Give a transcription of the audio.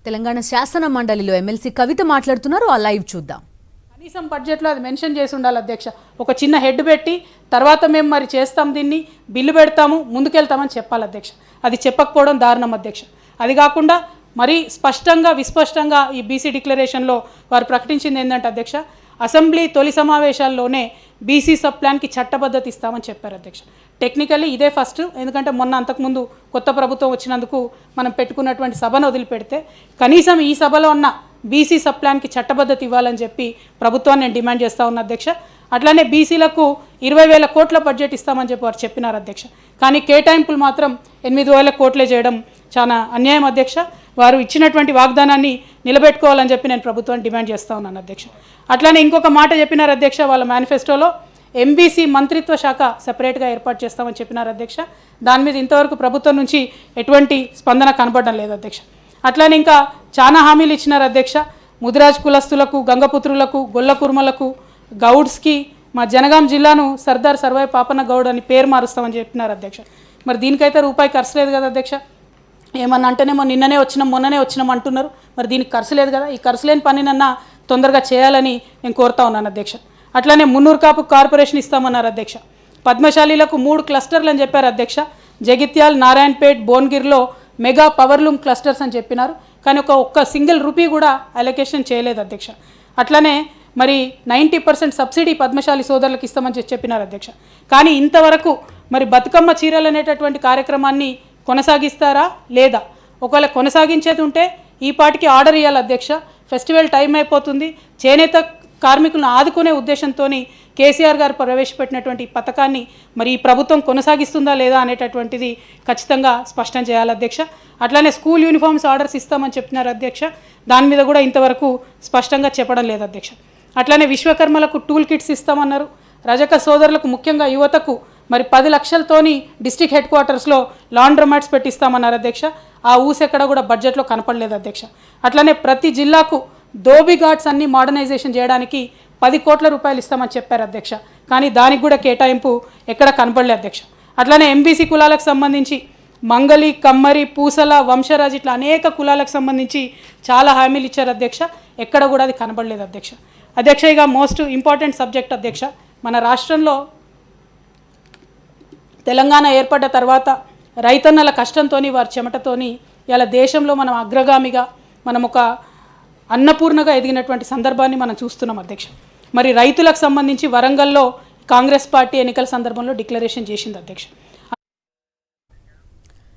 తెలంగాణ శాసన మండలిలో ఎమ్మెల్సీ కవిత మాట్లాడుతున్నారు. ఆ లైవ్ చూద్దాం. కనీసం బడ్జెట్లో అది మెన్షన్ చేసి ఉండాలి అధ్యక్ష. ఒక చిన్న హెడ్ పెట్టి తర్వాత మేము మరి చేస్తాం, దీన్ని బిల్లు పెడతాము, ముందుకెళ్తామని చెప్పాలి అధ్యక్ష. అది చెప్పకపోవడం దారుణం అధ్యక్ష. అది కాకుండా మరీ స్పష్టంగా విస్పష్టంగా ఈ బీసీ డిక్లరేషన్లో వారు ప్రకటించింది ఏంటంటే అధ్యక్ష, అసెంబ్లీ తొలి సమావేశాల్లోనే బీసీ సబ్ ప్లాన్కి చట్టబద్ధత ఇస్తామని చెప్పారు అధ్యక్ష. టెక్నికల్లీ ఇదే ఫస్ట్, ఎందుకంటే మొన్న అంతకుముందు కొత్త ప్రభుత్వం వచ్చినందుకు మనం పెట్టుకున్నటువంటి సభను వదిలిపెడితే కనీసం ఈ సభలో ఉన్న బీసీ సబ్ ప్లాన్కి చట్టబద్ధత ఇవ్వాలని చెప్పి ప్రభుత్వాన్ని నేను డిమాండ్ చేస్తూ ఉన్నా అధ్యక్ష. అట్లానే బీసీలకు 20,000 కోట్ల బడ్జెట్ ఇస్తామని చెప్పి వారు చెప్పినారు అధ్యక్ష. కానీ కేటాయింపులు మాత్రం 8,000 కోట్లే చేయడం చాలా అన్యాయం అధ్యక్ష. వారు ఇచ్చినటువంటి వాగ్దానాన్ని నిలబెట్టుకోవాలని చెప్పి నేను ప్రభుత్వాన్ని డిమాండ్ చేస్తూ ఉన్నాను అధ్యక్ష. అట్లానే ఇంకొక మాట చెప్పినారు అధ్యక్ష, వాళ్ళ మేనిఫెస్టోలో ఎంబీసీ మంత్రిత్వ శాఖ సెపరేట్గా ఏర్పాటు చేస్తామని చెప్పినారు అధ్యక్ష. దాని మీద ఇంతవరకు ప్రభుత్వం నుంచి ఎటువంటి స్పందన కనపడడం లేదు అధ్యక్ష. అట్లానే ఇంకా చాలా హామీలు ఇచ్చినారు అధ్యక్ష. ముదిరాజ్ కులస్తులకు, గంగపుత్రులకు, గొల్ల కుర్మలకు, గౌడ్స్కి మా జనగాం జిల్లాను సర్దార్ సర్వాయి పాపన్న గౌడ్ అని పేరు మారుస్తామని చెప్పినారు అధ్యక్ష. మరి దీనికైతే రూపాయి ఖర్చు లేదు కదా అధ్యక్ష. ఏమన్నా అంటేనేమో నిన్ననే వచ్చినాం మొన్ననే వచ్చినాం అంటున్నారు. మరి దీనికి ఖర్చు లేదు కదా. ఈ ఖర్చు లేని పనినన్నా తొందరగా చేయాలని నేను కోరుతా ఉన్నాను అధ్యక్ష. అట్లానే మున్నూరు కాపు కార్పొరేషన్ ఇస్తామన్నారు అధ్యక్ష. పద్మశాలీలకు 3 క్లస్టర్లు అని చెప్పారు అధ్యక్ష. జగిత్యాల్, నారాయణపేట్, భువనగిరిలో మెగా పవర్లూమ్ క్లస్టర్స్ అని చెప్పినారు. కానీ ఒక్క సింగిల్ రూపీ కూడా అలొకేషన్ చేయలేదు అధ్యక్ష. అట్లానే మరి 90% సబ్సిడీ పద్మశాలి సోదరులకు ఇస్తామని చెప్పినారు అధ్యక్ష. కానీ ఇంతవరకు మరి బతుకమ్మ చీరలు అనేటటువంటి కార్యక్రమాన్ని కొనసాగిస్తారా లేదా? ఒకవేళ కొనసాగించేది ఉంటే ఈ పాటికి ఆర్డర్ ఇవ్వాలి అధ్యక్ష. ఫెస్టివల్ టైం అయిపోతుంది. చేనేత కార్మికులను ఆదుకునే ఉద్దేశంతో కేసీఆర్ గారు ప్రవేశపెట్టినటువంటి ఈ పథకాన్ని మరి ఈ ప్రభుత్వం కొనసాగిస్తుందా లేదా అనేటటువంటిది ఖచ్చితంగా స్పష్టం చేయాలి అధ్యక్ష. అట్లానే స్కూల్ యూనిఫామ్స్ ఆర్డర్స్ ఇస్తామని చెప్పినారు అధ్యక్ష. దాని మీద కూడా ఇంతవరకు స్పష్టంగా చెప్పడం లేదు అధ్యక్ష. అట్లానే విశ్వకర్మలకు టూల్ కిట్స్ ఇస్తామన్నారు. రజక సోదరులకు, ముఖ్యంగా యువతకు మరి 10 లక్షలతోని డిస్ట్రిక్ట్ హెడ్ క్వార్టర్స్లో లాండ్రోమాట్స్ పెట్టిస్తామన్నారు అధ్యక్ష. ఆ ఊసెక్కడ కూడా బడ్జెట్లో కనపడలేదు అధ్యక్ష. అట్లానే ప్రతి జిల్లాకు ధోబీ ఘాట్స్ అన్ని మోడర్నైజేషన్ చేయడానికి 10 కోట్ల రూపాయలు ఇస్తామని చెప్పారు అధ్యక్ష. కానీ దానికి కూడా కేటాయింపు ఎక్కడ కనపడలేదు అధ్యక్ష. అట్లానే ఎంబీసీ కులాలకు సంబంధించి మంగలి, కమ్మరి, పూసల, వంశరాజ్ ఇట్లా అనేక కులాలకు సంబంధించి చాలా హామీలు ఇచ్చారు అధ్యక్ష. ఎక్కడ కూడా అది కనపడలేదు అధ్యక్ష. అధ్యక్ష, ఇక మోస్ట్ ఇంపార్టెంట్ సబ్జెక్ట్ అధ్యక్ష, మన రాష్ట్రంలో తెలంగాణ ఏర్పడ్డ తర్వాత రైతన్నల కష్టంతో, వారి చెమటతోని ఇలా దేశంలో మనం అగ్రగామిగా, మనం ఒక అన్నపూర్ణగా ఎదిగినటువంటి సందర్భాన్ని మనం చూస్తున్నాం అధ్యక్ష. మరి రైతులకు సంబంధించి వరంగల్లో కాంగ్రెస్ పార్టీ ఎన్నికల సందర్భంలో డిక్లరేషన్ చేసింది అధ్యక్ష.